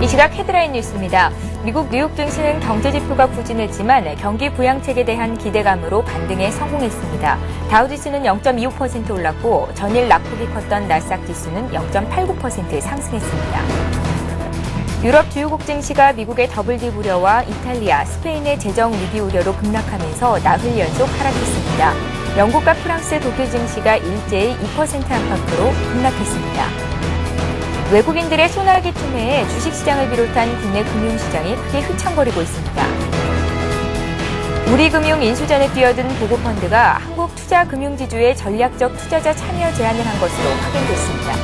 이 시각 헤드라인 뉴스입니다. 미국 뉴욕 증시는 경제지표가 부진했지만 경기 부양책에 대한 기대감으로 반등에 성공했습니다. 다우지수는 0.25% 올랐고 전일 낙폭이 컸던 나스닥 지수는 0.89% 상승했습니다. 유럽 주요국 증시가 미국의 WD 우려와 이탈리아, 스페인의 재정 위기 우려로 급락하면서 나흘 연속 하락했습니다. 영국과 프랑스, 독일 증시가 일제히 2% 안팎으로 급락했습니다. 외국인들의 소나기 투매에 주식시장을 비롯한 국내 금융시장이 크게 휘청거리고 있습니다. 우리금융 인수전에 뛰어든 보고펀드가 한국투자금융지주의 전략적 투자자 참여 제안을 한 것으로 확인됐습니다.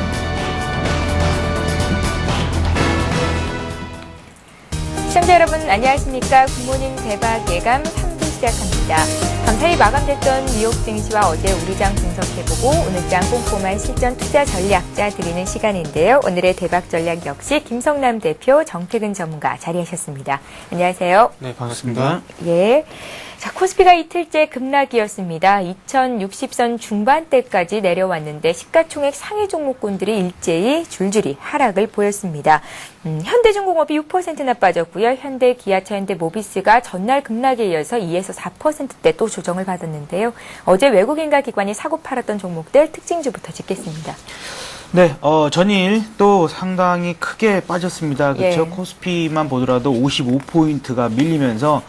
시청자 여러분 안녕하십니까. 굿모닝 대박 예감 3부 시작합니다. 감사히 마감됐던 뉴욕 증시와 어제 우리장 분석해보고 오늘장 꼼꼼한 실전 투자 전략 짜드리는 시간인데요. 오늘의 대박 전략 역시 김성남 대표, 정태근 전문가 자리하셨습니다. 안녕하세요. 네, 반갑습니다. 예. 자, 코스피가 이틀째 급락이었습니다. 2060선 중반대까지 내려왔는데 시가총액 상위 종목군들이 일제히 줄줄이 하락을 보였습니다. 현대중공업이 6%나 빠졌고요. 현대, 기아차, 현대모비스가 전날 급락에 이어서 2에서 4%대 또 조정을 받았는데요. 어제 외국인과 기관이 사고 팔았던 종목들 특징주부터 짚겠습니다. 네, 전일 또 상당히 크게 빠졌습니다. 그렇죠? 예. 코스피만 보더라도 55포인트가 밀리면서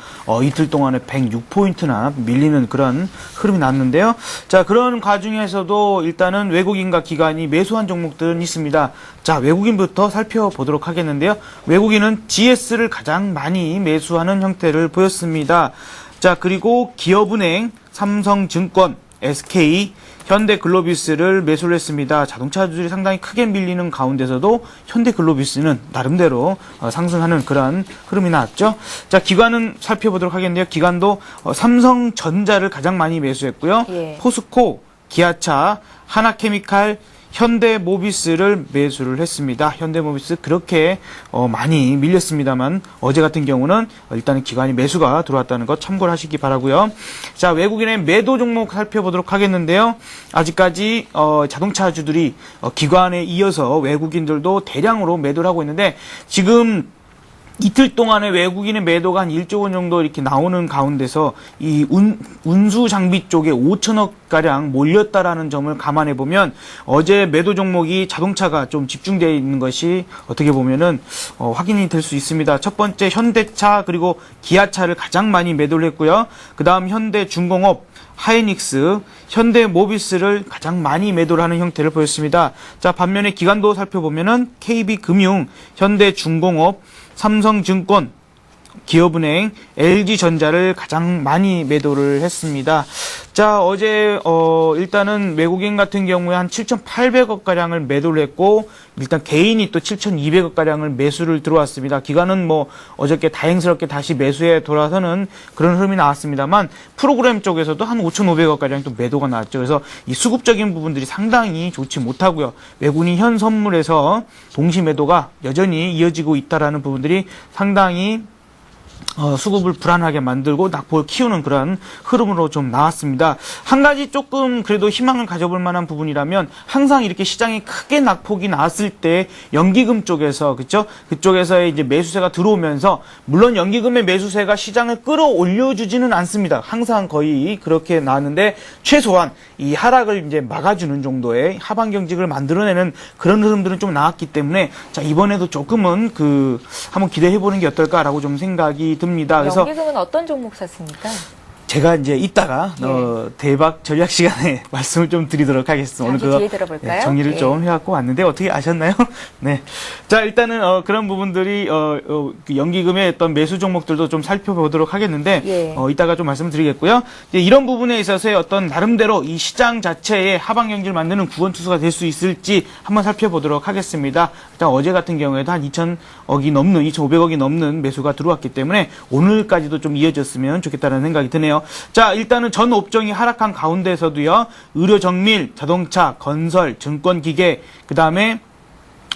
이틀 동안에 106포인트나 밀리는 그런 흐름이 났는데요. 자, 그런 과정에서도 일단은 외국인과 기관이 매수한 종목들은 있습니다. 자, 외국인부터 살펴보도록 하겠는데요. 외국인은 GS를 가장 많이 매수하는 형태를 보였습니다. 자, 그리고 기업은행, 삼성증권, SK, 현대글로비스를 매수를 했습니다. 자동차주들이 상당히 크게 밀리는 가운데서도 현대글로비스는 나름대로 상승하는 그런 흐름이 나왔죠. 자, 기관은 살펴보도록 하겠는데요. 기관도 삼성전자를 가장 많이 매수했고요. 예. 포스코, 기아차, 하나케미칼, 현대모비스를 매수를 했습니다. 현대모비스 그렇게 많이 밀렸습니다만 어제 같은 경우는 일단은 기관이 매수가 들어왔다는 것 참고를 하시기 바라고요. 자, 외국인의 매도 종목 살펴보도록 하겠는데요. 아직까지 자동차주들이 기관에 이어서 외국인들도 대량으로 매도를 하고 있는데 지금 이틀 동안에 외국인의 매도가 한 1조 원 정도 이렇게 나오는 가운데서 이 운수 장비 쪽에 5천억 가량 몰렸다라는 점을 감안해 보면 어제 매도 종목이 자동차가 좀 집중되어 있는 것이 어떻게 보면은 확인이 될 수 있습니다. 첫 번째 현대차 그리고 기아차를 가장 많이 매도를 했고요. 그다음 현대중공업, 하이닉스, 현대모비스를 가장 많이 매도를 하는 형태를 보였습니다. 자, 반면에 기관도 살펴보면은 KB금융, 현대중공업, 삼성증권, 기업은행, LG전자를 가장 많이 매도를 했습니다. 자, 어제 일단은 외국인 같은 경우에 한 7,800억 가량을 매도를 했고 일단 개인이 또 7,200억 가량을 매수를 들어왔습니다. 기관은 뭐 어저께 다행스럽게 다시 매수에 돌아서는 그런 흐름이 나왔습니다만 프로그램 쪽에서도 한 5,500억 가량 또 매도가 나왔죠. 그래서 이 수급적인 부분들이 상당히 좋지 못하고요. 외국인 현 선물에서 동시 매도가 여전히 이어지고 있다라는 부분들이 상당히 수급을 불안하게 만들고 낙폭을 키우는 그런 흐름으로 좀 나왔습니다. 한 가지 조금 그래도 희망을 가져볼 만한 부분이라면 항상 이렇게 시장에 크게 낙폭이 나왔을 때 연기금 쪽에서 그렇죠? 그쪽에서의 이제 매수세가 들어오면서 물론 연기금의 매수세가 시장을 끌어올려 주지는 않습니다. 항상 거의 그렇게 나왔는데 최소한 이 하락을 이제 막아주는 정도의 하방 경직을 만들어내는 그런 흐름들은 좀 나왔기 때문에 자, 이번에도 조금은 한번 기대해 보는 게 어떨까라고 좀 생각이 듭니다. 그래서 연기금은 어떤 종목 샀습니까? 제가 이제 이따가 대박 전략 시간에 말씀을 좀 드리도록 하겠습니다. 오늘 뒤에 들어볼까요? 정리를 좀 해갖고 왔는데 어떻게 아셨나요? 네. 자, 일단은 그런 부분들이 연기금의 어떤 매수 종목들도 좀 살펴보도록 하겠는데 이따가 좀 말씀드리겠고요. 이런 부분에 있어서의 어떤 나름대로 이 시장 자체의 하방 경기를 만드는 구원 투수가 될 수 있을지 한번 살펴보도록 하겠습니다. 일단 어제 같은 경우에도 한 2,500억이 넘는 매수가 들어왔기 때문에 오늘까지도 좀 이어졌으면 좋겠다는 생각이 드네요. 자, 일단은 전 업종이 하락한 가운데서도요. 의료 정밀, 자동차, 건설, 증권기계, 그다음에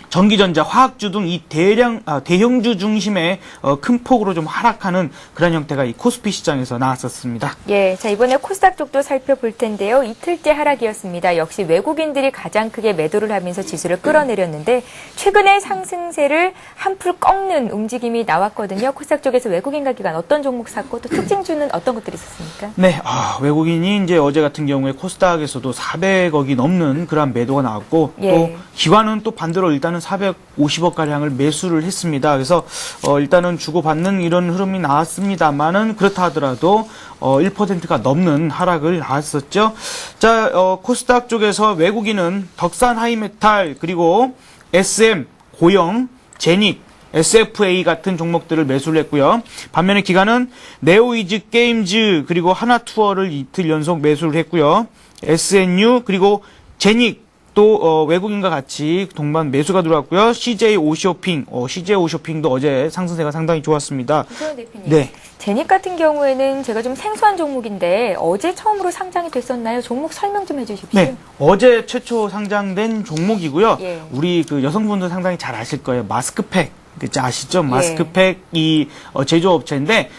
전기전자, 화학주 등 이 대형주 중심의 큰 폭으로 좀 하락하는 그런 형태가 이 코스피 시장에서 나왔었습니다. 예, 자 이번에 코스닥 쪽도 살펴볼 텐데요. 이틀째 하락이었습니다. 역시 외국인들이 가장 크게 매도를 하면서 지수를 끌어내렸는데 최근에 상승세를 한풀 꺾는 움직임이 나왔거든요. 코스닥 쪽에서 외국인과 기관 어떤 종목 샀고 또 특징주는 어떤 것들이 있었습니까? 네, 외국인이 이제 어제 같은 경우에 코스닥에서도 400억이 넘는 그런 매도가 나왔고 예. 또 기관은 또 반대로 일단은 450억 가량을 매수를 했습니다. 그래서 일단은 주고받는 이런 흐름이 나왔습니다만은 그렇다 하더라도 1%가 넘는 하락을 나왔었죠. 자, 코스닥 쪽에서 외국인은 덕산 하이메탈 그리고 SM, 고영, 제닉, SFA 같은 종목들을 매수를 했고요. 반면에 기관은 네오이즈 게임즈 그리고 하나투어를 이틀 연속 매수를 했고요. SNU 그리고 제닉 또 외국인과 같이 동반 매수가 들어왔고요. CJ 오쇼핑, CJ 오쇼핑도 어제 상승세가 상당히 좋았습니다. 이소연 대표님. 네. 제닉 같은 경우에는 제가 좀 생소한 종목인데 어제 처음으로 상장이 됐었나요? 종목 설명 좀 해주십시오. 네, 어제 최초 상장된 종목이고요. 예. 우리 그 여성분들 상당히 잘 아실 거예요. 마스크팩. 그치, 아시죠? 예. 마스크팩이 제조업체인데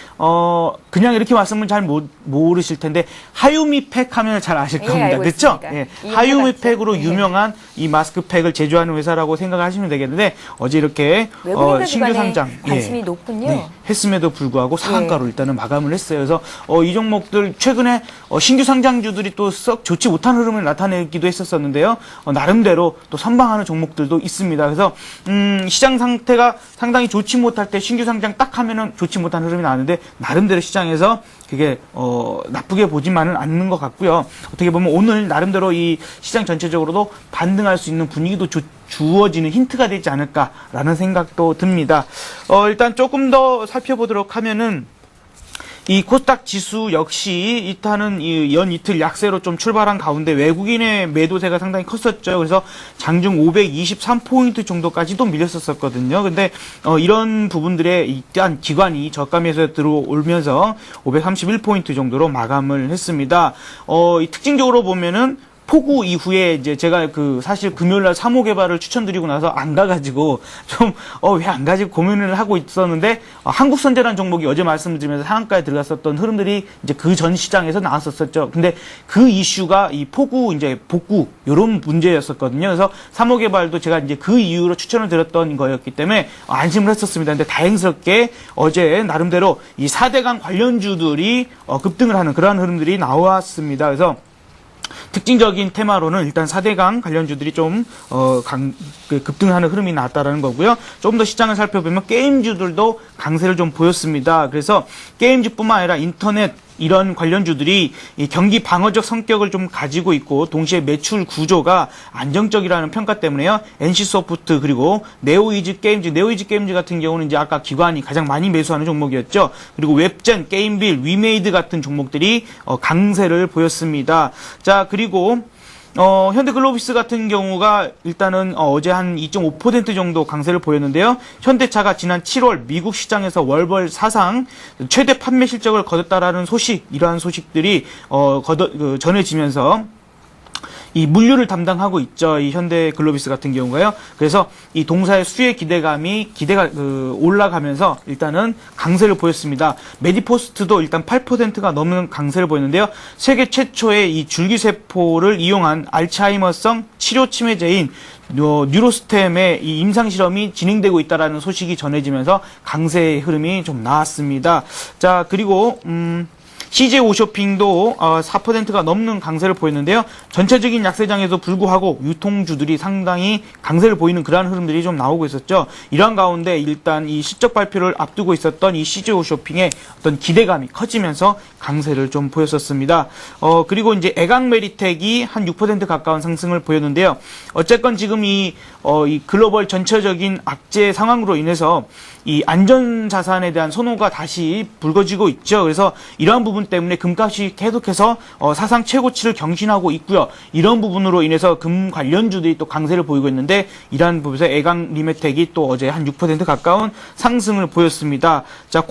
그냥 이렇게 말씀을 잘 모르실 텐데 하유미팩 하면 잘 아실 예, 겁니다. 알고 그렇죠? 있습니다. 예. 이용해 하유미팩으로 봤죠? 예. 유명한 이 마스크팩을 제조하는 회사라고 생각하시면 되겠는데 어제 이렇게 외국인들 신규 기관에 상장 관심이 높군요. 네, 했음에도 불구하고 상한가로 일단은 마감을 했어요. 그래서 이 종목들 최근에 신규 상장주들이 또 썩 좋지 못한 흐름을 나타내기도 했었었는데요. 나름대로 또 선방하는 종목들도 있습니다. 그래서 시장 상태가 상당히 좋지 못할 때 신규 상장 딱 하면은 좋지 못한 흐름이 나는데 나름대로 시장에서 그게 나쁘게 보지만은 않는 것 같고요. 어떻게 보면 오늘 나름대로 이 시장 전체적으로도 반등할 수 있는 분위기도 주어지는 힌트가 되지 않을까라는 생각도 듭니다. 일단 조금 더 살펴보도록 하면은 이 코스닥 지수 역시 일단은 이 연 이틀 약세로 좀 출발한 가운데 외국인의 매도세가 상당히 컸었죠. 그래서 장중 523포인트 정도까지도 밀렸었거든요. 근데 이런 부분들에 일단 기관이 저가 매수에 들어오면서 531포인트 정도로 마감을 했습니다. 이 특징적으로 보면은 폭우 이후에 이제 제가 사실 금요일날 3호 개발을 추천드리고 나서 안 가가지고 좀 왜 안 가지고 고민을 하고 있었는데 한국선제라는 종목이 어제 말씀드리면서 상한가에 들어갔었던 흐름들이 이제 그 전 시장에서 나왔었죠. 근데 그 이슈가 이 폭우 이제 복구 이런 문제였었거든요. 그래서 3호 개발도 제가 이제 그 이유로 추천을 드렸던 거였기 때문에 안심을 했었습니다. 근데 다행스럽게 어제 나름대로 이 4대강 관련주들이 급등을 하는 그러한 흐름들이 나왔습니다. 그래서 특징적인 테마로는 일단 4대강 관련주들이 좀 급등하는 흐름이 나왔다라는 거고요. 조금 더 시장을 살펴보면 게임주들도 강세를 좀 보였습니다. 그래서 게임주뿐만 아니라 인터넷 이런 관련주들이 이 경기 방어적 성격을 좀 가지고 있고 동시에 매출 구조가 안정적이라는 평가 때문에요. NC소프트 그리고 네오이즈 게임즈 같은 경우는 이제 아까 기관이 가장 많이 매수하는 종목이었죠. 그리고 웹젠, 게임빌, 위메이드 같은 종목들이 강세를 보였습니다. 자, 그리고 현대글로비스 같은 경우가 일단은 어제 한 2.5% 정도 강세를 보였는데요. 현대차가 지난 7월 미국 시장에서 월별 사상 최대 판매 실적을 거뒀다라는 이러한 소식들이 전해지면서 이 물류를 담당하고 있죠. 이 현대글로비스 같은 경우가요. 그래서 이 동사의 수혜 기대가 올라가면서 일단은 강세를 보였습니다. 메디포스트도 일단 8%가 넘는 강세를 보였는데요. 세계 최초의 이 줄기세포를 이용한 알츠하이머성 치료 침해제인 뉴로스템의 이 임상 실험이 진행되고 있다라는 소식이 전해지면서 강세의 흐름이 좀 나왔습니다. 자, 그리고 CJ 오쇼핑도 4%가 넘는 강세를 보였는데요. 전체적인 약세장에도 불구하고 유통주들이 상당히 강세를 보이는 그러한 흐름들이 좀 나오고 있었죠. 이러한 가운데 일단 이 실적 발표를 앞두고 있었던 이 CJ 오쇼핑의 어떤 기대감이 커지면서 강세를 좀 보였었습니다. 그리고 이제 애강메리텍이 한 6% 가까운 상승을 보였는데요. 어쨌건 지금 이 글로벌 전체적인 악재 상황으로 인해서 이 안전자산에 대한 선호가 다시 불거지고 있죠. 그래서 이러한 부분 때문에 금값이 계속해서 사상 최고치를 경신하고 있고요. 이런 부분으로 인해서 금 관련주들이 또 강세를 보이고 있는데 이러한 부분에서 애강리메텍이 또 어제 한 6% 가까운 상승을 보였습니다. 자,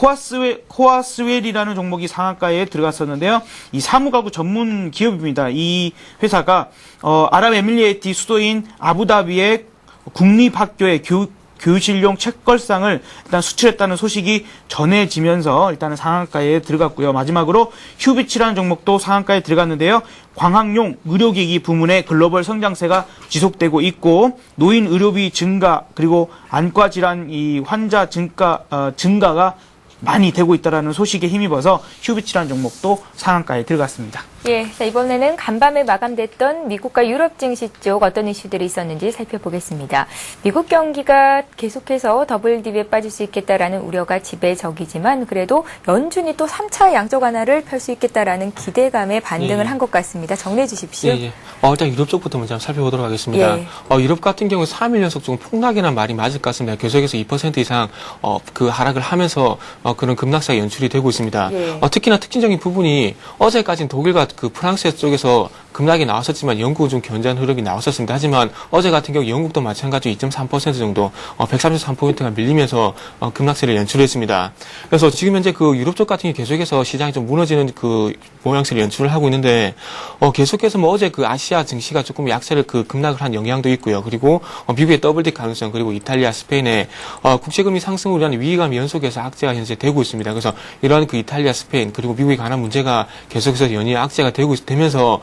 코아스웰이라는 종목이 상한가에 들어갔었는데요. 이 사무가구 전문 기업입니다. 이 회사가 아랍에미리에이트 수도인 아부다비의 국립학교의 교실용 책걸상을 일단 수출했다는 소식이 전해지면서 일단은 상한가에 들어갔고요. 마지막으로 휴비치라는 종목도 상한가에 들어갔는데요. 광학용 의료기기 부문의 글로벌 성장세가 지속되고 있고 노인 의료비 증가 그리고 안과 질환 이 환자 증가가 많이 되고 있다는 소식에 힘입어서 휴비치라는 종목도 상한가에 들어갔습니다. 예, 자, 이번에는 간밤에 마감됐던 미국과 유럽 증시 쪽 어떤 이슈들이 있었는지 살펴보겠습니다. 미국 경기가 계속해서 WDB에 빠질 수 있겠다라는 우려가 지배적이지만 그래도 연준이 또 3차 양적 완화를 펼 수 있겠다라는 기대감에 반등을 한 것 같습니다. 정리해 주십시오. 일단 유럽 쪽부터 먼저 한번 살펴보도록 하겠습니다. 유럽 같은 경우 3일 연속 좀 폭락이란 말이 맞을 것 같습니다. 계속해서 2% 이상 그 하락을 하면서 그런 급락세가 연출이 되고 있습니다. 특히나 특징적인 부분이 어제까지는 독일과 그 프랑스 쪽에서 급락이 나왔었지만 영국은 좀 견제한 흐름이 나왔었습니다. 하지만 어제 같은 경우 영국도 마찬가지로 2.3% 정도 133포인트가 밀리면서 급락세를 연출했습니다. 그래서 지금 현재 그 유럽 쪽 같은 경우 계속해서 시장이 좀 무너지는 그 모양새를 연출을 하고 있는데 계속해서 뭐 어제 그 아시아 증시가 조금 약세를 그 급락을 한 영향도 있고요. 그리고 미국의 더블딕 가능성 그리고 이탈리아, 스페인의 국제금리 상승을 위한 위기감이 연속해서 악재가 현재 되고 있습니다. 그래서 이러한 그 이탈리아, 스페인 그리고 미국에 관한 문제가 계속해서 연이어 악재가 되면서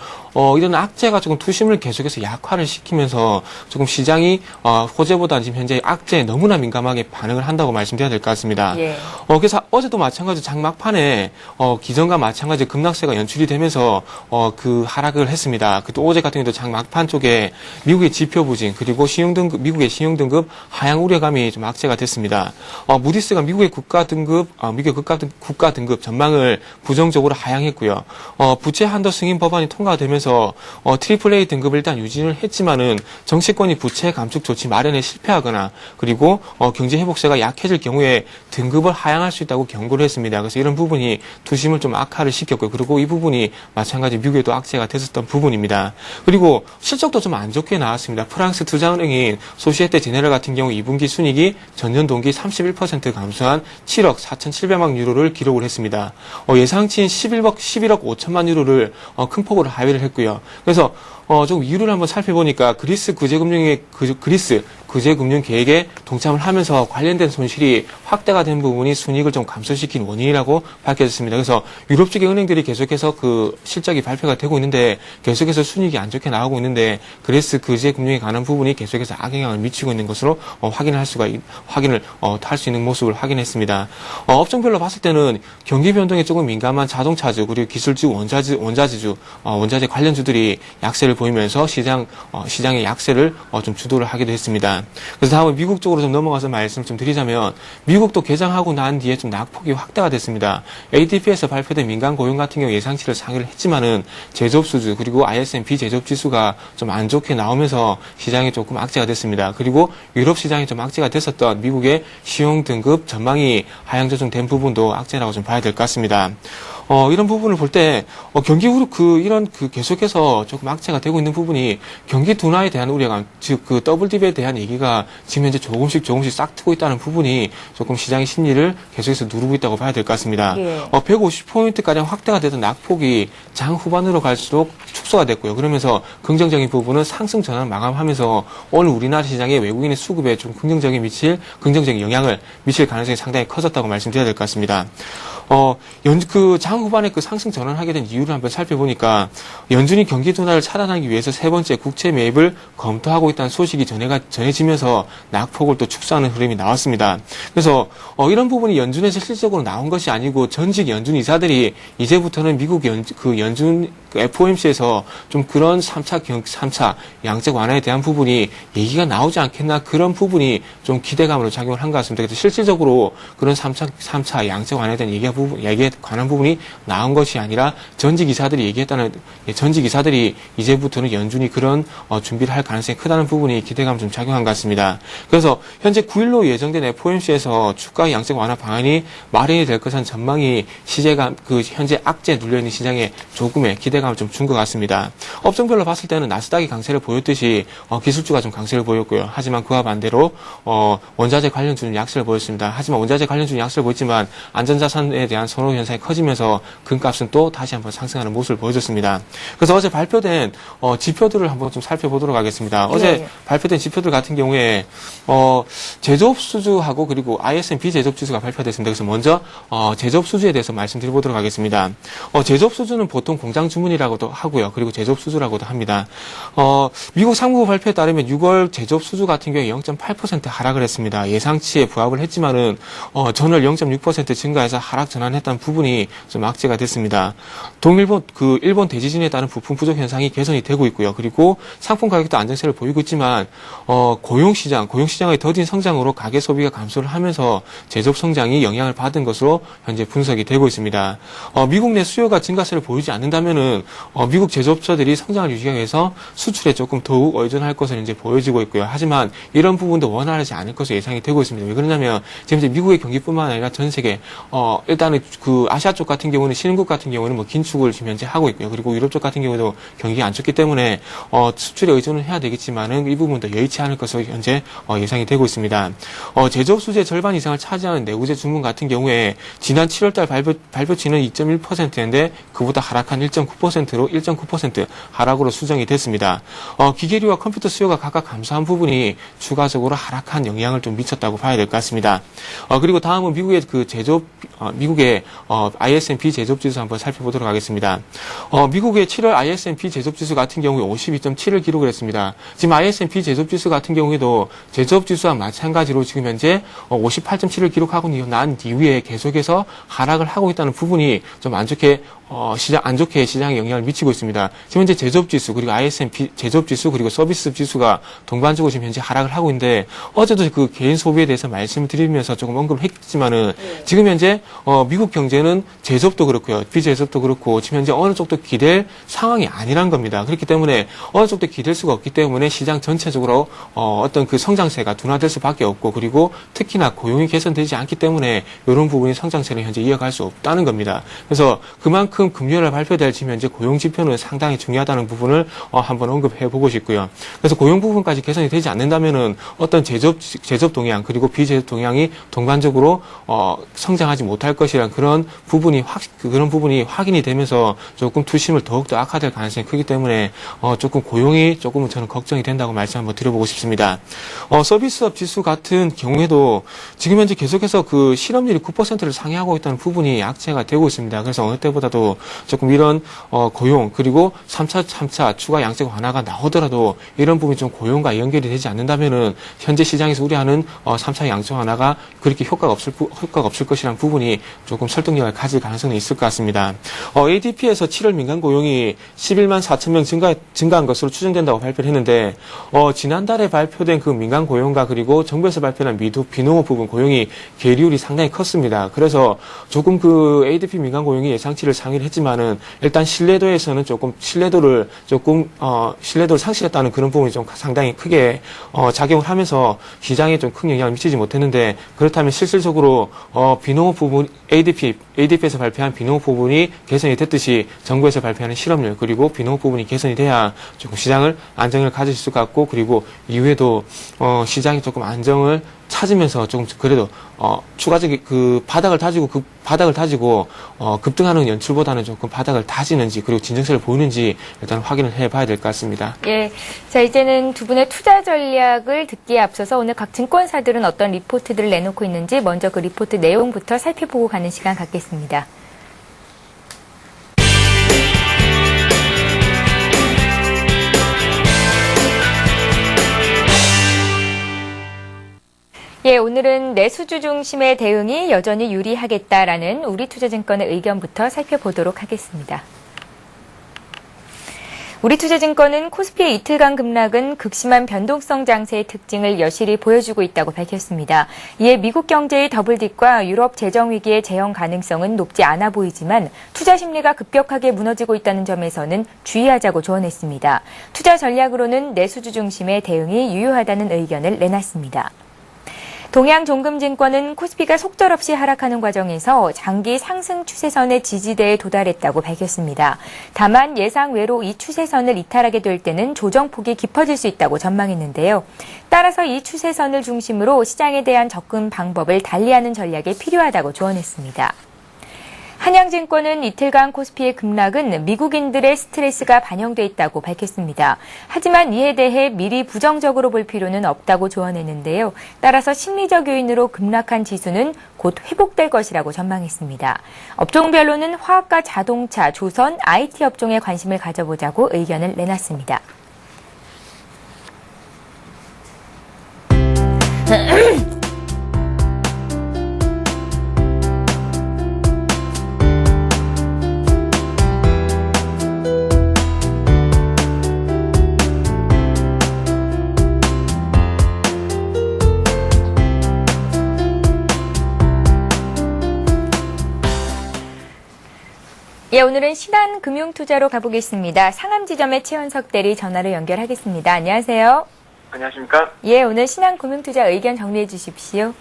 이런 악재가 조금 투심을 계속해서 약화를 시키면서 조금 시장이 호재보다 지금 현재 악재에 너무나 민감하게 반응을 한다고 말씀드려야 될 것 같습니다. 그래서 어제도 마찬가지로 장 막판에 기존과 마찬가지 급락세가 연출이 되면서 그 하락을 했습니다. 또 어제 같은 경우도 장 막판 쪽에 미국의 지표 부진 그리고 미국의 신용등급 하향 우려감이 좀 악재가 됐습니다. 무디스가 미국의 국가 등급 전망을 부정적으로 하향했고요. 부채 한도 승인 법안이 통과되면서 트리플 A 등급을 일단 유지를 했지만은 정치권이 부채 감축 조치 마련에 실패하거나 그리고 경제 회복세가 약해질 경우에 등급을 하향할 수 있다고 경고를 했습니다. 그래서 이런 부분이 투심을 좀 악화를 시켰고요. 그리고 이 부분이 마찬가지 미국에도 악재가 됐었던 부분입니다. 그리고 실적도 좀 안 좋게 나왔습니다. 프랑스 투자은행인 소시에테 제네럴 같은 경우 2분기 순이익이 전년 동기 31% 감소한 7억 4,700만 유로를 기록을 했습니다. 예상치인 11억 5천만 유로를 큰 폭으로 하회를 했고요. 그래서 좀 이유를 한번 살펴보니까 그리스 구제금융 계획에 동참을 하면서 관련된 손실이 확대가 된 부분이 순이익을 좀 감소시킨 원인이라고 밝혀졌습니다. 그래서 유럽 쪽의 은행들이 계속해서 그 실적이 발표가 되고 있는데 계속해서 순이익이 안 좋게 나오고 있는데 그리스 구제금융에 관한 부분이 계속해서 악영향을 미치고 있는 것으로 확인을 할 수 있는 모습을 확인했습니다. 업종별로 봤을 때는 경기 변동에 조금 민감한 자동차주 그리고 기술주, 원자재 관련주들이 약세를 보이면서 시장의 약세를 좀 주도를 하기도 했습니다. 그래서 다음은 미국 쪽으로 좀 넘어가서 말씀 좀 드리자면 미국도 개장하고 난 뒤에 좀 낙폭이 확대가 됐습니다. ADP에서 발표된 민간 고용 같은 경우 예상치를 상회를 했지만은 제조업 수주 그리고 ISM 비제조업 지수가 좀 안 좋게 나오면서 시장이 조금 악재가 됐습니다. 그리고 유럽 시장이 좀 악재가 됐었던 미국의 신용 등급 전망이 하향 조정된 부분도 악재라고 좀 봐야 될 것 같습니다. 이런 부분을 볼 때 경기 계속해서 조금 악재가 되고 있는 부분이 경기 둔화에 대한 우려감, 즉 그 WDB에 대한 얘기가 지금 현재 조금씩 싹 트고 있다는 부분이 조금 시장의 심리를 계속해서 누르고 있다고 봐야 될 것 같습니다. 150포인트가량 확대가 되던 낙폭이 장 후반으로 갈수록 축소가 됐고요. 그러면서 긍정적인 부분은 상승 전환 마감하면서 오늘 우리나라 시장의 외국인의 수급에 좀 긍정적인 영향을 미칠 가능성이 상당히 커졌다고 말씀드려야 될 것 같습니다. 장 후반에 그 상승 전환하게 된 이유를 한번 살펴보니까 연준이 경기 둔화를 차단하기 위해서 세 번째 국채 매입을 검토하고 있다는 소식이 전해지면서 낙폭을 또 축소하는 흐름이 나왔습니다. 그래서 이런 부분이 연준에서 실질적으로 나온 것이 아니고 전직 연준 이사들이 이제부터는 미국 연준 FOMC에서 좀 그런 3차 양적 완화에 대한 부분이 얘기가 나오지 않겠나 그런 부분이 좀 기대감으로 작용을 한 것 같습니다. 그래서 실질적으로 그런 3차 양적 완화에 대한 얘기에 관한 부분이 나온 것이 아니라 전직 이사들이 이제부터는 연준이 그런 준비를 할 가능성이 크다는 부분이 기대감 좀 작용한 것 같습니다. 그래서 현재 9일로 예정된 FOMC에서 주가 양적 완화 방안이 마련이 될 것은 전망이 현재 악재에 눌려있는 시장에 조금의 기대감을 좀 준 것 같습니다. 업종별로 봤을 때는 나스닥이 강세를 보였듯이 기술주가 좀 강세를 보였고요. 하지만 그와 반대로 원자재 관련주는 약세를 보였습니다. 하지만 원자재 관련주는 약세를 보였지만 안전자산에 대한 선호 현상이 커지면서 하면서 금값은 또 다시 한번 상승하는 모습을 보여줬습니다. 그래서 어제 발표된 지표들을 한번 좀 살펴보도록 하겠습니다. 어제 발표된 지표들 같은 경우에 제조업 수주하고 그리고 ISM 비제조업 지수가 발표됐습니다. 그래서 먼저 제조업 수주에 대해서 말씀드려보도록 하겠습니다. 제조업 수주는 보통 공장 주문이라고도 하고요. 그리고 제조업 수주라고도 합니다. 미국 상무부 발표에 따르면 6월 제조업 수주 같은 경우에 0.8% 하락을 했습니다. 예상치에 부합을 했지만은 전월 0.6% 증가해서 하락 전환했다는 부분이 좀 악재가 됐습니다. 일본 대지진에 따른 부품 부족 현상이 개선이 되고 있고요. 그리고 상품 가격도 안정세를 보이고 있지만 고용시장의 더딘 성장으로 가계 소비가 감소를 하면서 제조업 성장이 영향을 받은 것으로 현재 분석이 되고 있습니다. 미국 내 수요가 증가세를 보이지 않는다면은 미국 제조업자들이 성장을 유지하기 위해서 수출에 조금 더욱 의존할 것으로 이제 보여지고 있고요. 하지만 이런 부분도 원활하지 않을 것으로 예상이 되고 있습니다. 왜 그러냐면 지금 이제 미국의 경기뿐만 아니라 전 세계 일단은 그 아시아 쪽 같은 경우는 신흥국 같은 경우는 뭐 긴축을 지금 현재 하고 있고요. 그리고 유럽 쪽 같은 경우도 경기가 안 좋기 때문에 수출에 의존을 해야 되겠지만은 이 부분도 여의치 않을 것으로 현재 예상이 되고 있습니다. 제조업 수주의 절반 이상을 차지하는 내구재 주문 같은 경우에 지난 7월달 발표치는 2.1%인데 그보다 하락한 1.9%로 1.9% 하락으로 수정이 됐습니다. 기계류와 컴퓨터 수요가 각각 감소한 부분이 추가적으로 하락한 영향을 좀 미쳤다고 봐야 될 것 같습니다. 그리고 다음은 미국의 ISM 비제조업 지수 한번 살펴보도록 하겠습니다. 미국의 7월 ISM 비제조업 지수 같은 경우에 52.7을 기록을 했습니다. 지금 ISM 비제조업 지수 같은 경우에도 제조업 지수와 마찬가지로 지금 현재 58.7을 기록하고 난 이후에 계속해서 하락을 하고 있다는 부분이 좀 안 좋게 시장에 영향을 미치고 있습니다. 지금 현재 제조업 지수 그리고 ISM 제조업 지수 그리고 서비스 지수가 동반적으로 지금 현재 하락을 하고 있는데 어제도 그 개인 소비에 대해서 말씀을 드리면서 조금 언급을 했지만은 지금 현재 미국 경제는 제조업도 그렇고요. 비제조업도 그렇고 지금 현재 어느 쪽도 기댈 상황이 아니란 겁니다. 그렇기 때문에 어느 쪽도 기댈 수가 없기 때문에 시장 전체적으로 어떤 그 성장세가 둔화될 수밖에 없고 그리고 특히나 고용이 개선되지 않기 때문에 이런 부분이 성장세를 현재 이어갈 수 없다는 겁니다. 그래서 그만큼 금요일에 발표될 지금 현재 고용 지표는 상당히 중요하다는 부분을 한번 언급해 보고 싶고요. 그래서 고용 부분까지 개선이 되지 않는다면은 어떤 제조업 동향 그리고 비제조업 동향이 동반적으로 성장하지 못할 것이라는 그런 부분이 확인이 되면서 조금 투심을 더욱더 악화될 가능성이 크기 때문에 조금 고용이 조금은 저는 걱정이 된다고 말씀 한번 드려보고 싶습니다. 서비스업 지수 같은 경우에도 지금 현재 계속해서 그 실업률이 9%를 상회하고 있다는 부분이 악재가 되고 있습니다. 그래서 어느 때보다도 조금 이런 고용 그리고 3차 추가 양적 완화가 나오더라도 이런 부분이 좀 고용과 연결이 되지 않는다면은 현재 시장에서 우려하는 3차 양적 완화가 그렇게 효과가 없을 것이라는 부분이 조금 설득력을 가질 가능성이 있을 것 같습니다. ADP에서 7월 민간 고용이 11만 4천 명 증가한 것으로 추정된다고 발표를 했는데 지난달에 발표된 그 민간 고용과 그리고 정부에서 발표한 비농업 부분 고용이 괴리율이 상당히 컸습니다. 그래서 조금 그 ADP 민간 고용이 예상치를 상회를 했지만은 일단 신뢰도에서는 신뢰도를 상실했다는 그런 부분이 좀 상당히 크게 작용을 하면서 시장에 좀 큰 영향을 미치지 못했는데 그렇다면 실질적으로 비농업 부분 ADP에서 발표한 비농업 부분이 개선이 됐듯이 정부에서 발표하는 실업률 그리고 비농업 부분이 개선이 돼야 조금 시장을 안정을 가질 수 같고 그리고 이후에도 시장이 조금 안정을 찾으면서 조금 그래도 추가적인 그 바닥을 다지고 급등하는 연출보다는 조금 바닥을 다지는지 그리고 진정세를 보이는지 일단 확인을 해봐야 될 것 같습니다. 예, 자 이제는 두 분의 투자 전략을 듣기에 앞서서 오늘 각 증권사들은 어떤 리포트들을 내놓고 있는지 먼저 그 리포트 내용부터 살펴보고 가는 시간 갖겠습니다. 예, 오늘은 내수주 중심의 대응이 여전히 유리하겠다라는 우리투자증권의 의견부터 살펴보도록 하겠습니다. 우리투자증권은 코스피의 이틀간 급락은 극심한 변동성 장세의 특징을 여실히 보여주고 있다고 밝혔습니다. 이에 미국 경제의 더블딕과 유럽 재정위기의 재현 가능성은 높지 않아 보이지만 투자 심리가 급격하게 무너지고 있다는 점에서는 주의하자고 조언했습니다. 투자 전략으로는 내수주 중심의 대응이 유효하다는 의견을 내놨습니다. 동양종금증권은 코스피가 속절없이 하락하는 과정에서 장기 상승 추세선의 지지대에 도달했다고 밝혔습니다. 다만 예상 외로 이 추세선을 이탈하게 될 때는 조정폭이 깊어질 수 있다고 전망했는데요. 따라서 이 추세선을 중심으로 시장에 대한 접근 방법을 달리하는 전략이 필요하다고 조언했습니다. 한양증권은 이틀간 코스피의 급락은 미국인들의 스트레스가 반영돼 있다고 밝혔습니다. 하지만 이에 대해 미리 부정적으로 볼 필요는 없다고 조언했는데요. 따라서 심리적 요인으로 급락한 지수는 곧 회복될 것이라고 전망했습니다. 업종별로는 화학과 자동차, 조선, IT 업종에 관심을 가져보자고 의견을 내놨습니다. 예, 오늘은 신한금융투자로 가보겠습니다. 상암지점의 최현석 대리 전화로 연결하겠습니다. 안녕하세요. 안녕하십니까? 예, 오늘 신한금융투자 의견 정리해 주십시오.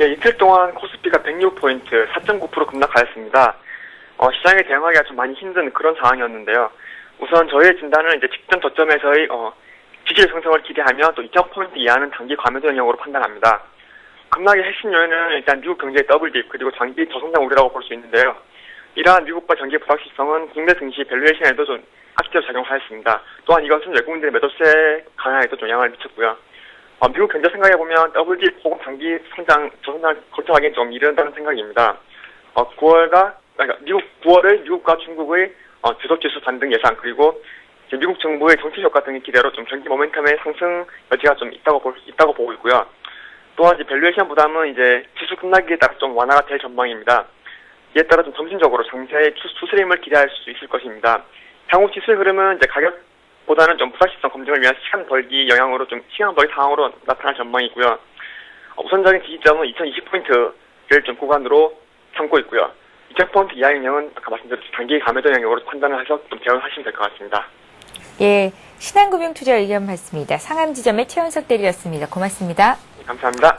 예, 이틀 동안 코스피가 106포인트, 4.9% 급락하였습니다. 시장에 대응하기가 좀 많이 힘든 그런 상황이었는데요. 우선 저희의 진단은 이제 직전 저점에서의 지지율 형성을 기대하며 또 2,000포인트 이하는 단기 과매도 영역으로 판단합니다. 급락의 핵심 요인은 일단 미국 경제의 더블딥 그리고 장기 저성장 우려라고 볼 수 있는데요. 이러한 미국과 경기 불확실성은 국내 증시 밸류에이션에도 좀 악재로 작용하였습니다. 또한 이것은 외국인들의 매도세 강화에도 좀 영향을 미쳤고요. 미국 경제 생각해보면 더블딥 혹은 단기 성장, 저성장을 걱정하기엔 좀 이른다는 생각입니다. 9월을 미국과 중국의 주석지수 반등 예상 그리고 미국 정부의 정치 효과 등의 기대로 좀 경기 모멘텀의 상승 여지가 좀 있다고 보고 있고요. 또한 밸류에이션 부담은 이제 지수 급락에 따라 좀 완화가 될 전망입니다. 이에 따라 좀 점진적으로 장세의 추스림을 기대할 수 있을 것입니다. 향후 지수의 흐름은 이제 가격보다는 좀 불확실성 검증을 위한 시간 벌기 상황으로 나타날 전망이고요. 우선적인 지지점은 2020포인트를 좀 구간으로 삼고 있고요. 2000포인트 이하 영역은 아까 말씀드렸듯이 단기 감매도 영역으로 판단을 해서 좀 대응하시면 될 것 같습니다. 예, 신한금융투자 의견 받습니다. 상암지점의 최현석 대리였습니다. 고맙습니다. 네, 감사합니다.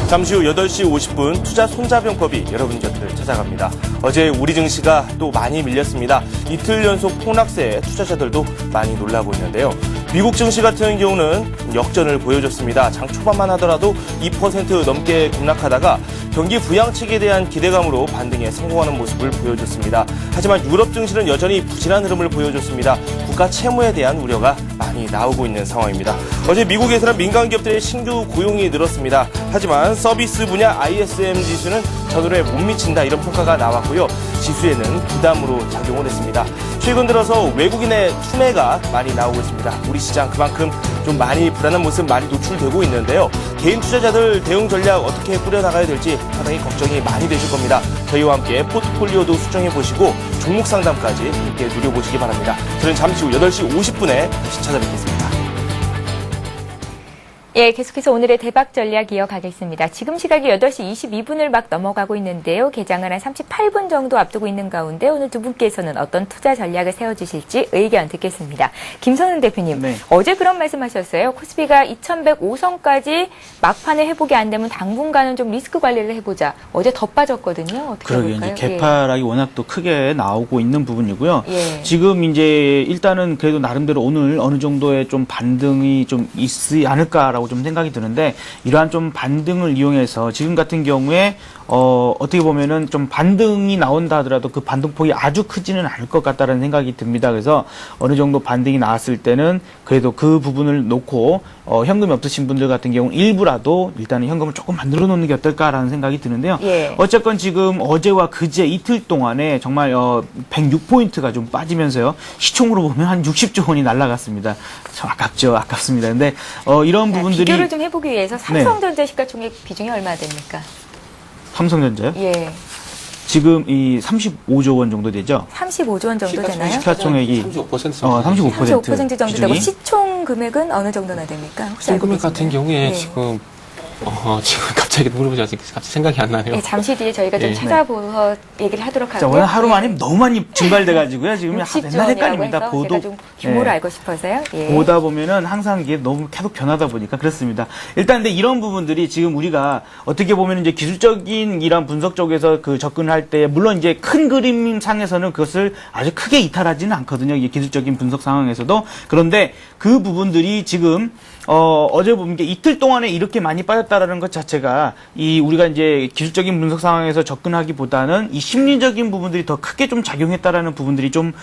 잠시 후 8시 50분 투자 손자병법이 여러분 곁을 찾아갑니다. 어제 우리 증시가 또 많이 밀렸습니다. 이틀 연속 폭락세에 투자자들도 많이 놀라고 있는데요. 미국 증시 같은 경우는 역전을 보여줬습니다. 장 초반만 하더라도 2% 넘게 급락하다가 경기 부양책에 대한 기대감으로 반등에 성공하는 모습을 보여줬습니다. 하지만 유럽 증시는 여전히 부진한 흐름을 보여줬습니다. 국가 채무에 대한 우려가 많이 나오고 있는 상황입니다. 어제 미국에서는 민간 기업들의 신규 고용이 늘었습니다. 하지만 서비스 분야 ISM 지수는 전월에 못 미친다 이런 평가가 나왔고요. 지수에는 부담으로 작용을 했습니다. 최근 들어서 외국인의 투매가 많이 나오고 있습니다. 우리 시장 그만큼 좀 많이 불안한 모습 많이 노출되고 있는데요. 개인 투자자들 대응 전략 어떻게 꾸려나가야 될지 상당히 걱정이 많이 되실 겁니다. 저희와 함께 포트폴리오도 수정해 보시고 종목 상담까지 함께 누려보시기 바랍니다. 저는 잠시 후 8시 50분에 다시 찾아뵙겠습니다. 예, 계속해서 오늘의 대박 전략 이어가겠습니다. 지금 시각이 8시 22분을 막 넘어가고 있는데요. 개장을 한 38분 정도 앞두고 있는 가운데 오늘 두 분께서는 어떤 투자 전략을 세워주실지 의견 듣겠습니다. 김선웅 대표님, 네. 어제 그런 말씀하셨어요. 코스피가 2105선까지 막판에 회복이 안 되면 당분간은 좀 리스크 관리를 해보자. 어제 더 빠졌거든요. 어떻게 그러게요. 볼까요? 이제 개파락이 워낙 또 크게 나오고 있는 부분이고요. 예. 지금 이제 일단은 그래도 나름대로 오늘 어느 정도의 좀 반등이 좀 있지 않을까라고 좀 생각이 드는데 이러한 좀 반등을 이용해서 지금 같은 경우에 어떻게 보면은 좀 반등이 나온다 하더라도 그 반등폭이 아주 크지는 않을 것 같다는 생각이 듭니다. 그래서 어느 정도 반등이 나왔을 때는 그래도 그 부분을 놓고 현금이 없으신 분들 같은 경우는 일부라도 일단은 현금을 조금 만들어 놓는 게 어떨까라는 생각이 드는데요. 예. 어쨌건 지금 어제와 그제 이틀 동안에 정말 106포인트가 좀 빠지면서요. 시총으로 보면 한 60조 원이 날아갔습니다. 참 아깝죠. 아깝습니다. 근데 이런 부분들이 비교를 좀 해보기 위해서 삼성전자 시가총액 비중이 얼마나 됩니까? 삼성전자요? 예. 지금 이 35조 원 정도 되죠? 35조 원 정도 되나요? 시가총액이 35% 35% 정도 되고 비중이? 시총 금액은 어느 정도나 됩니까? 혹시 시총 알고 금액 같은 계신가요? 경우에 예. 지금 지금 갑자기 물어보셔서 갑자기 생각이 안 나네요. 네, 잠시 뒤에 저희가 좀 예. 찾아보서 얘기를 하도록 자, 할게요. 오늘 하루 만에 너무 많이 증발돼가지고요. 지금 맨날 60조 원이라고 헷갈립니다. 해서 제가 좀 규모를 예. 알고 싶어서요. 예. 보다 보면은 항상 이게 너무 계속 변하다 보니까 그렇습니다. 일단 근데 이런 부분들이 지금 우리가 어떻게 보면 이제 기술적인 이런 분석 쪽에서 그 접근할 때 물론 이제 큰 그림 상에서는 그것을 아주 크게 이탈하지는 않거든요. 이 기술적인 분석 상황에서도. 그런데 그 부분들이 지금 어제 보면 게 이틀 동안에 이렇게 많이 빠졌다라는 것 자체가 우리가 이제 기술적인 분석 상황에서 접근하기보다는 이 심리적인 부분들이 더 크게 좀 작용했다라는 부분들이 좀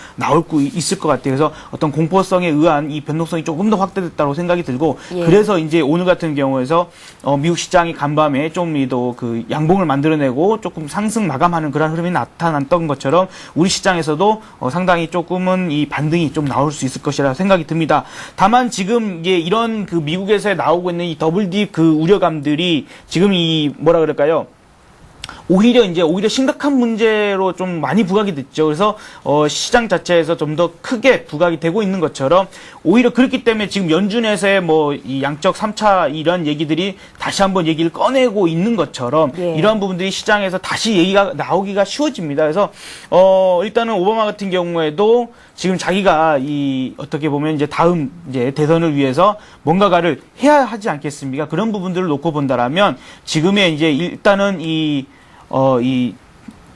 있을 것 같아요. 그래서 어떤 공포성에 의한 이 변동성이 조금 더 확대됐다고 생각이 들고 예. 그래서 이제 오늘 같은 경우에서 미국 시장이 간밤에 좀 더 그 양봉을 만들어내고 조금 상승 마감하는 그런 흐름이 나타났던 것처럼 우리 시장에서도 상당히 조금은 이 반등이 좀 나올 수 있을 것이라 생각이 듭니다. 다만 지금 이게 이런 그 미국에서 나오고 있는 이 더블 딥 그 우려감들이 지금 뭐라 그럴까요? 오히려 심각한 문제로 좀 많이 부각이 됐죠. 그래서 시장 자체에서 좀 더 크게 부각이 되고 있는 것처럼 오히려 그렇기 때문에 지금 연준에서의 이 양적 3차 이런 얘기들이 다시 한번 얘기를 꺼내고 있는 것처럼 예. 이러한 부분들이 시장에서 다시 얘기가 나오기가 쉬워집니다. 그래서 일단은 오바마 같은 경우에도 지금 자기가 어떻게 보면 이제 다음 이제 대선을 위해서 뭔가를 해야 하지 않겠습니까? 그런 부분들을 놓고 본다라면 지금의 이제 일단은 이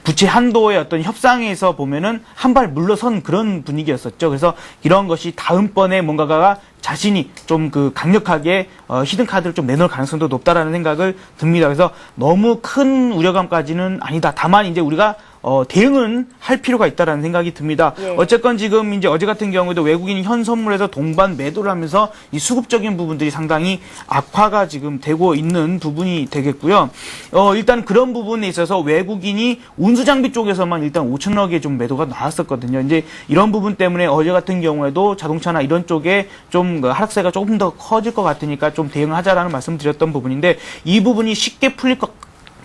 부채 한도의 어떤 협상에서 보면은 한 발 물러선 그런 분위기였었죠. 그래서 이런 것이 다음번에 뭔가가 자신이 좀 그 강력하게 히든 카드를 좀 내놓을 가능성도 높다라는 생각을 듭니다. 그래서 너무 큰 우려감까지는 아니다. 다만 이제 우리가 대응은 할 필요가 있다라는 생각이 듭니다. 예. 어쨌건 지금 이제 어제 같은 경우에도 외국인이 현 선물에서 동반 매도를 하면서 이 수급적인 부분들이 상당히 악화가 지금 되고 있는 부분이 되겠고요. 일단 그런 부분에 있어서 외국인이 운수장비 쪽에서만 일단 5천억의 좀 매도가 나왔었거든요. 이제 이런 부분 때문에 어제 같은 경우에도 자동차나 이런 쪽에 좀 하락세가 조금 더 커질 것 같으니까 좀 대응을 하자라는 말씀 드렸던 부분인데 이 부분이 쉽게 풀릴 것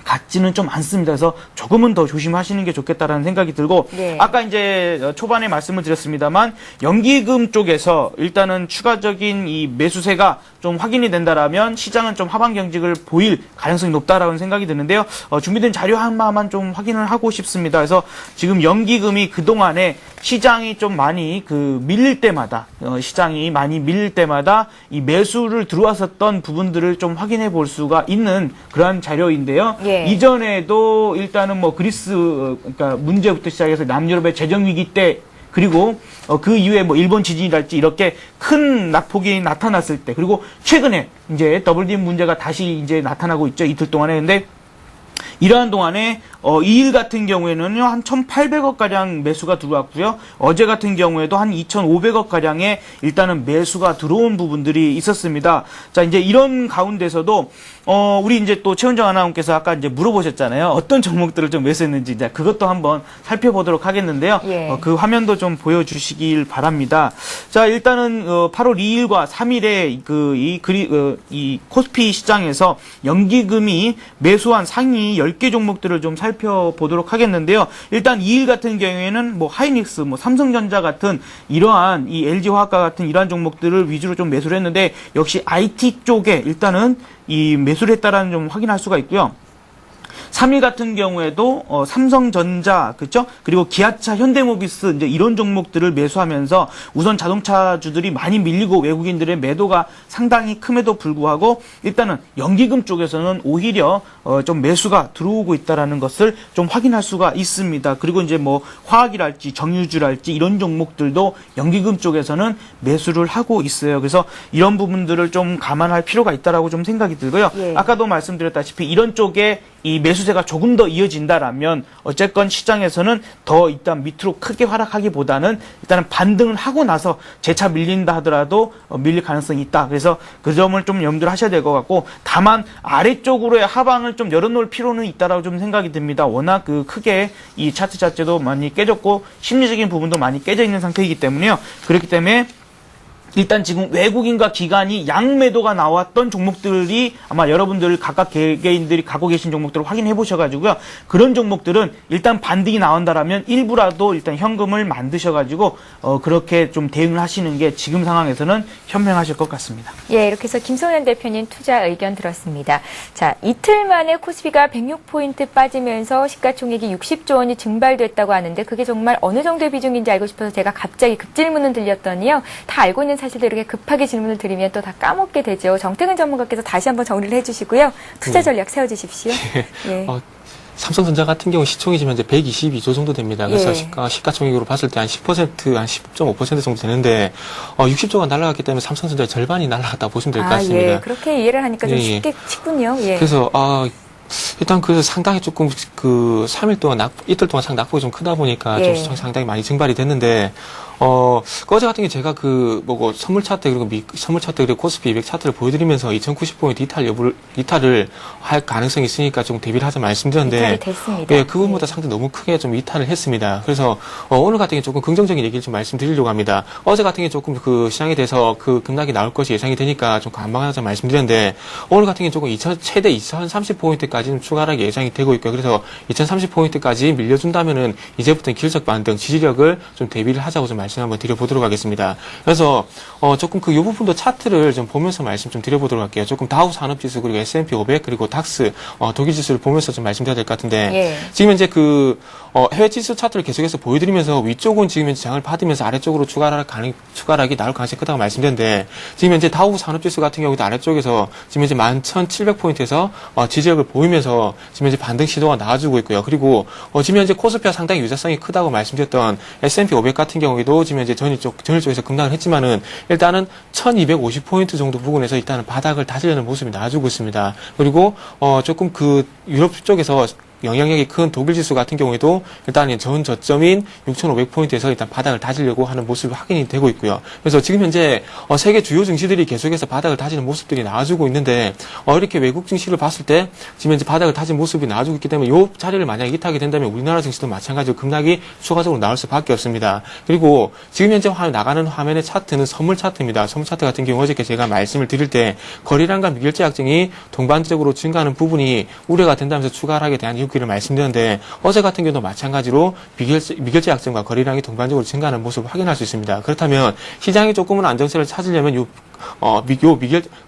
같지는 좀 않습니다. 그래서 조금은 더 조심하시는 게 좋겠다라는 생각이 들고 네. 아까 이제 초반에 말씀을 드렸습니다만 연기금 쪽에서 일단은 추가적인 이 매수세가 좀 확인이 된다라면 시장은 좀 하방 경직을 보일 가능성이 높다라는 생각이 드는데요. 준비된 자료 하나만 좀 확인을 하고 싶습니다. 그래서 지금 연기금이 그동안에 시장이 좀 많이 밀릴 때마다 시장이 많이 밀릴 때마다 이 매수를 들어왔었던 부분들을 좀 확인해 볼 수가 있는 그러한 자료인데요. 예. 이전에도 일단은 뭐 그리스 그러니까 문제부터 시작해서 남유럽의 재정 위기 때 그리고 그 이후에 뭐 일본 지진이랄지 이렇게 큰 낙폭이 나타났을 때 그리고 최근에 이제 더블 문제가 다시 이제 나타나고 있죠. 이틀 동안에. 근데 이러한 동안에 이 일 같은 경우에는요 한 1,800억 가량 매수가 들어왔고요. 어제 같은 경우에도 한 2,500억 가량의 일단은 매수가 들어온 부분들이 있었습니다. 자 이제 이런 가운데서도 우리 이제 또 최은정 아나운서께서 아까 이제 물어보셨잖아요. 어떤 종목들을 좀 매수했는지 이제 그것도 한번 살펴보도록 하겠는데요. 예. 그 화면도 좀 보여주시길 바랍니다. 자 일단은 8월 2일과 3일에 이 코스피 시장에서 연기금이 매수한 상위 10개 종목들을 좀 살펴보도록 하겠는데요. 일단 2일 같은 경우에는 뭐 하이닉스, 뭐 삼성전자 같은 이러한 이 LG화학과 같은 이러한 종목들을 위주로 좀 매수를 했는데 역시 IT 쪽에 일단은 이 매수를 했다라는 점 확인할 수가 있고요. 3일 같은 경우에도 삼성전자 그렇죠? 그리고 기아차, 현대모비스 이제 이런 종목들을 매수하면서 우선 자동차주들이 많이 밀리고 외국인들의 매도가 상당히 큼에도 불구하고 일단은 연기금 쪽에서는 오히려 좀 매수가 들어오고 있다라는 것을 좀 확인할 수가 있습니다. 그리고 이제 뭐 화학이랄지 정유주랄지 이런 종목들도 연기금 쪽에서는 매수를 하고 있어요. 그래서 이런 부분들을 좀 감안할 필요가 있다라고 좀 생각이 들고요. 예. 아까도 말씀드렸다시피 이런 쪽에 이 매수세가 조금 더 이어진다라면 어쨌건 시장에서는 더 일단 밑으로 크게 하락하기보다는 일단은 반등을 하고 나서 재차 밀린다 하더라도 밀릴 가능성이 있다. 그래서 그 점을 좀 염두를 하셔야 될 것 같고 다만 아래쪽으로의 하방을 좀 열어놓을 필요는 있다라고 좀 생각이 듭니다. 워낙 크게 이 차트 자체도 많이 깨졌고 심리적인 부분도 많이 깨져 있는 상태이기 때문에요. 그렇기 때문에 일단 지금 외국인과 기관이 양매도가 나왔던 종목들이 아마 여러분들 각각 개개인들이 갖고 계신 종목들을 확인해 보셔가지고요. 그런 종목들은 일단 반등이 나온다라면 일부라도 일단 현금을 만드셔가지고 그렇게 좀 대응을 하시는 게 지금 상황에서는 현명하실 것 같습니다. 예, 이렇게 해서 김성현 대표님 투자 의견 들었습니다. 자, 이틀 만에 코스피가 106포인트 빠지면서 시가총액이 60조 원이 증발됐다고 하는데 그게 정말 어느 정도의 비중인지 알고 싶어서 제가 갑자기 급질문을 드렸더니요. 다 알고 있는 사실들 이렇게 급하게 질문을 드리면 또 다 까먹게 되죠. 정태근 전문가께서 다시 한번 정리를 해주시고요. 투자 전략 세워주십시오. 예. 삼성전자 같은 경우 시총이 지금 현재 122조 정도 됩니다. 그래서 예. 시가총액으로 봤을 때 한 10%, 한 10.5% 정도 되는데 60조가 날아갔기 때문에 삼성전자의 절반이 날아갔다 보시면 될 것 같습니다. 예. 그렇게 이해를 하니까 좀 예, 쉽게 쉽군요. 예. 그래서 일단 그래서 상당히 조금 그 3일 동안 이틀 동안 낙폭이 좀 크다 보니까 예. 좀 시총이 상당히 많이 증발이 됐는데 어제 같은 경우 제가 선물 차트 그리고 코스피 200 차트를 보여드리면서 2090포인트 이탈을 할 가능성이 있으니까 좀 대비를 하자 말씀드렸는데. 이탈이 됐습니다. 예, 그분보다 상당히 너무 크게 좀 이탈을 했습니다. 그래서, 오늘 같은 경우 조금 긍정적인 얘기를 좀 말씀드리려고 합니다. 어제 같은 경우 조금 그 시장에 대해서 그 급락이 나올 것이 예상이 되니까 좀 관망하자 말씀드렸는데, 오늘 같은 경우 조금 최대 2030포인트까지는 추가하게 예상이 되고 있고요. 그래서 2030포인트까지 밀려준다면은 이제부터는 기술적 반등, 지지력을 좀 대비를 하자고 좀 말씀 한번 드려보도록 하겠습니다. 그래서 조금 이 부분도 차트를 좀 보면서 말씀 좀 드려보도록 할게요. 조금 다우 산업지수 그리고 S&P 500 그리고 닥스 독일 지수를 보면서 좀 말씀드려야 될 것 같은데 예. 지금 현재 해외 지수 차트를 계속해서 보여드리면서 위쪽은 지금 현재 장을 받으면서 아래쪽으로 추가락이 나올 가능성이 크다고 말씀드렸는데 지금 현재 다우 산업지수 같은 경우도 아래쪽에서 지금 현재 11,700포인트에서 지지력을 보이면서 지금 현재 반등 시도가 나와주고 있고요. 그리고 지금 현재 코스피가 상당히 유사성이 크다고 말씀드렸던 S&P 500 같은 경우에도 지금 현재 전일 쪽에서 급락을 했지만은 일단은 1250포인트 정도 부근에서 일단은 바닥을 다지려는 모습이 나와주고 있습니다. 그리고 조금 유럽 쪽에서 영향력이 큰 독일 지수 같은 경우에도 일단 전 저점인 6,500포인트에서 일단 바닥을 다지려고 하는 모습이 확인이 되고 있고요. 그래서 지금 현재 세계 주요 증시들이 계속해서 바닥을 다지는 모습들이 나와주고 있는데 이렇게 외국 증시를 봤을 때 지금 현재 바닥을 다진 모습이 나와주고 있기 때문에 이 자리를 만약에 이탈하게 된다면 우리나라 증시도 마찬가지로 급락이 추가적으로 나올 수밖에 없습니다. 그리고 지금 현재 나가는 화면의 차트는 선물 차트입니다. 선물 차트 같은 경우 어저께 제가 말씀을 드릴 때 거래량과 미결제 약정이 동반적으로 증가하는 부분이 우려가 된다면서 추가 하락에 대한 이유기를 말씀드렸는데 어제 같은 경우도 마찬가지로 미결제 약정과 거래량이 동반적으로 증가하는 모습을 확인할 수 있습니다. 그렇다면 시장이 조금은 안정세를 찾으려면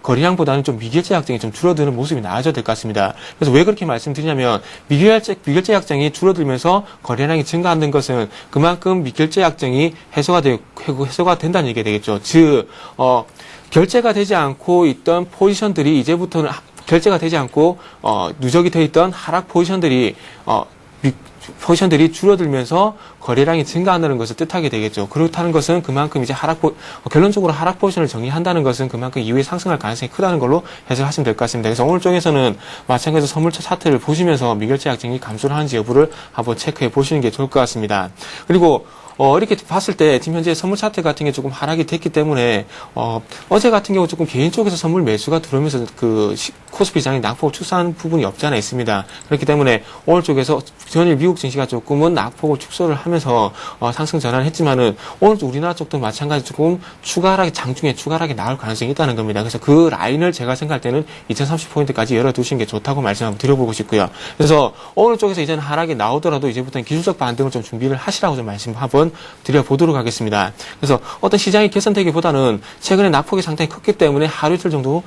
거래량보다는 좀 미결제 약정이 좀 줄어드는 모습이 나아져야 될 것 같습니다. 그래서 왜 그렇게 말씀드리냐면 미결제 약정이 줄어들면서 거래량이 증가하는 것은 그만큼 미결제 약정이 해소가 된다는 얘기가 되겠죠. 즉 결제가 되지 않고 있던 포지션들이 이제부터는 결제가 되지 않고 누적이 되어 있던 하락 포지션들이 줄어들면서 거래량이 증가한다는 것을 뜻하게 되겠죠. 그렇다는 것은 그만큼 이제 결론적으로 하락 포지션을 정리한다는 것은 그만큼 이후에 상승할 가능성이 크다는 걸로 해석하시면 될 것 같습니다. 그래서 오늘 쪽에서는 마찬가지로 선물차 차트를 보시면서 미결제 약정이 감소를 하는지 여부를 한번 체크해 보시는 게 좋을 것 같습니다. 그리고 이렇게 봤을 때 지금 현재 선물 차트 같은 게 조금 하락이 됐기 때문에 어제 같은 경우 조금 개인 쪽에서 선물 매수가 들어오면서 코스피 시장이 낙폭을 축소하는 부분이 없지 않아 있습니다. 그렇기 때문에 오늘 쪽에서 전일 미국 증시가 조금은 낙폭을 축소를 하면서 상승 전환을 했지만은 오늘 우리나라 쪽도 마찬가지로 조금 장중에 추가 하락이 나올 가능성이 있다는 겁니다. 그래서 그 라인을 제가 생각할 때는 2030포인트까지 열어두시는 게 좋다고 말씀 한번 드려보고 싶고요. 그래서 오늘 쪽에서 이제는 하락이 나오더라도 이제부터는 기술적 반등을 좀 준비를 하시라고 좀 말씀 한번 드려보도록 하겠습니다. 그래서 어떤 시장이 개선되기보다는 최근에 낙폭이 상당히 컸기 때문에 하루 이틀 정도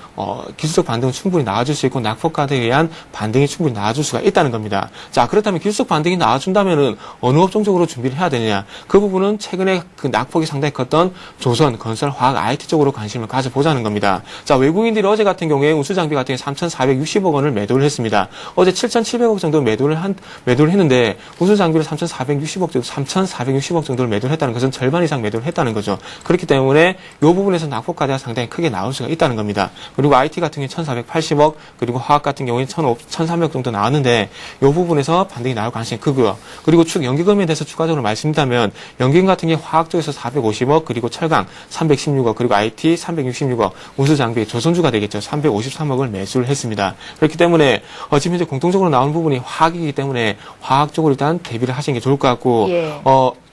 기술적 반등은 충분히 나와줄 수 있고 낙폭가에 의한 반등이 충분히 나와줄 수가 있다는 겁니다. 자, 그렇다면 기술적 반등이 나와준다면은 어느 업종 쪽으로 준비를 해야 되느냐? 그 부분은 최근에 그 낙폭이 상당히 컸던 조선, 건설, 화학, IT 쪽으로 관심을 가져보자는 겁니다. 자, 외국인들이 어제 같은 경우에 운수장비 같은 경우에 3,460억 원을 매도를 했습니다. 어제 7,700억 정도 매도를 했는데 운수장비를 3,460억 정도를 매도를 했다는 것은 절반 이상 매도를 했다는 거죠. 그렇기 때문에 이 부분에서 낙폭가대가 상당히 크게 나올 수가 있다는 겁니다. 그리고 IT 같은 경우에 1,480억, 그리고 화학 같은 경우에 1,300억 정도 나왔는데 이 부분에서 반등이 나올 가능성이 크고요. 그리고 연기금에 대해서 추가적으로 말씀드리면 연기금 같은 경우에 화학 쪽에서 450억, 그리고 철강 316억, 그리고 IT 366억, 운수장비 조선주가 되겠죠. 353억을 매수를 했습니다. 그렇기 때문에 지금 현재 공통적으로 나온 부분이 화학이기 때문에 화학 쪽으로 일단 대비를 하시는 게 좋을 것 같고 예.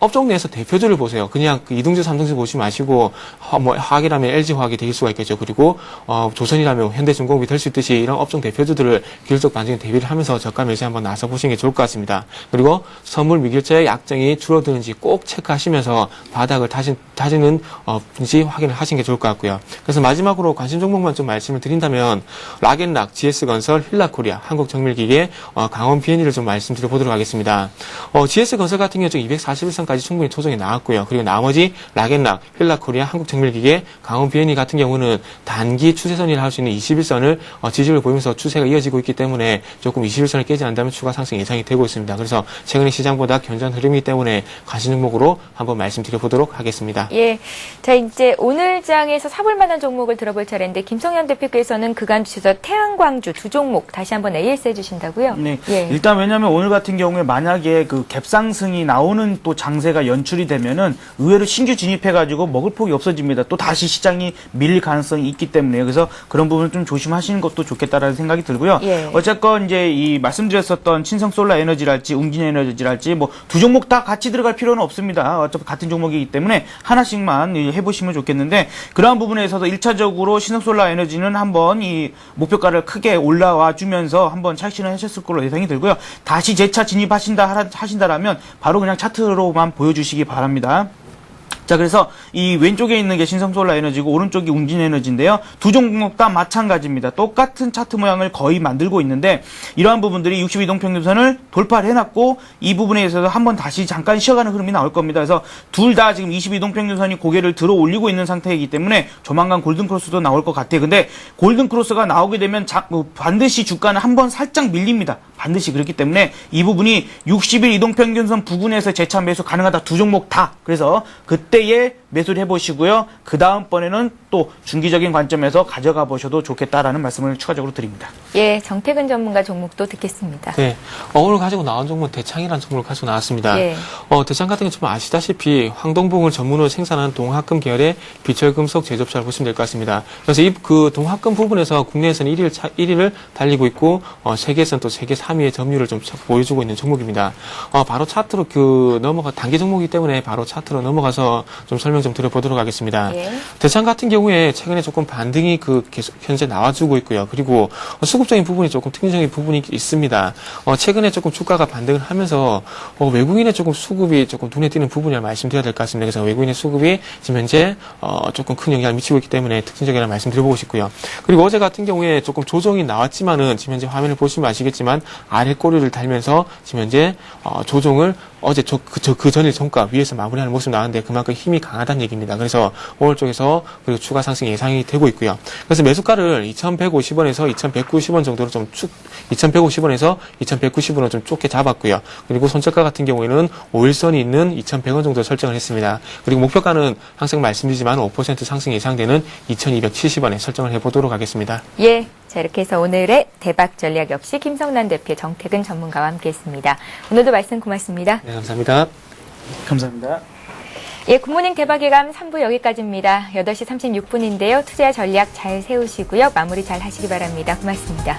업종 내에서 대표주를 보세요. 그냥 그 2등주, 3등주 보지 마시고 뭐 화학이라면 LG화학이 될 수가 있겠죠. 그리고 조선이라면 현대중공업이 될 수 있듯이 이런 업종 대표주들을 기술적 반등에 대비를 하면서 저가 매수에 한번 나서 보시는 게 좋을 것 같습니다. 그리고 선물 미결제의 약정이 줄어드는지 꼭 체크하시면서 바닥을 다지는지 확인을 하시는 게 좋을 것 같고요. 그래서 마지막으로 관심 종목만 좀 말씀을 드린다면 락앤락, GS건설, 힐라코리아, 한국정밀기계, 강원 B&E를 좀 말씀드려 보도록 하겠습니다. GS건설 같은 경우 241선까지 충분히 조정이 나왔고요. 그리고 나머지 락앤락, 힐라코리아, 한국정밀기계, 강원 B&E 같은 경우는 단기 추세선이라 할 수 있는 21선을 지지를 보이면서 추세가 이어지고 있기 때문에 조금 21선을 깨지 않는다면 추가 상승 예상이 되고 있습니다. 그래서 최근에 시장보다 견조한 흐름이기 때문에 관심 종목으로 한번 말씀드려 보도록 하겠습니다. 예. 자, 이제 오늘 장에서 사볼 만한 종목을 들어볼 차례인데 김성현 대표께서는 그간 주셔서 태양광주 두 종목 다시 한번 AS 해주신다고요? 네. 예. 일단 왜냐하면 오늘 같은 경우에 만약에 그 갭상승이 나오는 또 장세가 연출이 되면은 의외로 신규 진입해가지고 먹을 폭이 없어집니다. 또 다시 시장이 밀릴 가능성이 있기 때문에요. 그래서 그런 부분을 좀 조심하시는 것도 좋겠다라는 생각이 들고요. 예. 어쨌건 이제 이 말씀드렸었던 친성솔라에너지랄지 웅진에너지랄지 뭐 두 종목 다 같이 들어갈 필요는 없습니다. 어차피 같은 종목이기 때문에 하나씩만 해보시면 좋겠는데 그러한 부분에서도 1차적으로 신성솔라에너지는 한번 이 목표가를 크게 올라와 주면서 한번 착신을 하셨을 걸로 예상이 들고요. 다시 재차 하신다라면 바로 그냥 차트로만 보여주시기 바랍니다. 자, 그래서 이 왼쪽에 있는 게 신성솔라에너지고 오른쪽이 웅진에너지인데요. 두 종목 다 마찬가지입니다. 똑같은 차트 모양을 거의 만들고 있는데 이러한 부분들이 62동평균선을 돌파를 해놨고 이 부분에 있어서 한번 다시 잠깐 쉬어가는 흐름이 나올 겁니다. 그래서 둘 다 지금 22동평균선이 고개를 들어 올리고 있는 상태이기 때문에 조만간 골든크로스도 나올 것 같아요. 근데 골든크로스가 나오게 되면 반드시 주가는 한번 살짝 밀립니다. 반드시 그렇기 때문에 이 부분이 60일 이동평균선 부근에서 재차 매수 가능하다. 두 종목 다. 그래서 그때에 매수를 해보시고요. 그 다음번에는 또 중기적인 관점에서 가져가 보셔도 좋겠다라는 말씀을 추가적으로 드립니다. 예, 정태근 전문가 종목도 듣겠습니다. 네. 오늘 가지고 나온 종목은 대창이라는 종목을 가지고 나왔습니다. 예. 대창 같은 경우 좀 아시다시피 황동봉을 전문으로 생산하는 동학금 계열의 비철금속 제조업체를 보시면 될 것 같습니다. 그래서 그 동학금 부분에서 국내에서는 1위를 달리고 있고, 세계에서는 또 세계 3위의 점유율을 좀 보여주고 있는 종목입니다. 바로 차트로 단기 종목이기 때문에 바로 차트로 넘어가서 좀 설명 좀 드려보도록 하겠습니다. 예. 대창 같은 경우에 최근에 조금 반등이 계속 현재 나와주고 있고요. 그리고 수급적인 부분이 조금 특징적인 부분이 있습니다. 최근에 조금 주가가 반등을 하면서 외국인의 조금 수급이 조금 눈에 띄는 부분이라 말씀드려야 될 것 같습니다. 그래서 외국인의 수급이 지금 현재 조금 큰 영향을 미치고 있기 때문에 특징적이라는 말씀드려보고 싶고요. 그리고 어제 같은 경우에 조금 조정이 나왔지만은 지금 현재 화면을 보시면 아시겠지만 아래 꼬리를 달면서 지금 현재 조정을 어제 그 전일 종가 위에서 마무리하는 모습이 나왔는데 그만큼 힘이 강하다는 얘기입니다. 그래서 오늘 쪽에서 그리고 추가 상승 예상이 되고 있고요. 그래서 매수가를 2,150원에서 2,190원 정도로 2,150원에서 2,190원을 좀 좁게 잡았고요. 그리고 손절가 같은 경우에는 5일선이 있는 2,100원 정도 설정을 했습니다. 그리고 목표가는 항상 말씀드리지만 5% 상승 예상되는 2,270원에 설정을 해보도록 하겠습니다. 예. 자, 이렇게 해서 오늘의 대박 전략 역시 김성란 대표, 정태근 전문가와 함께했습니다. 오늘도 말씀 고맙습니다. 네, 감사합니다. 감사합니다. 예, 굿모닝 대박의 감 3부 여기까지입니다. 8시 36분인데요. 투자 전략 잘 세우시고요. 마무리 잘 하시기 바랍니다. 고맙습니다.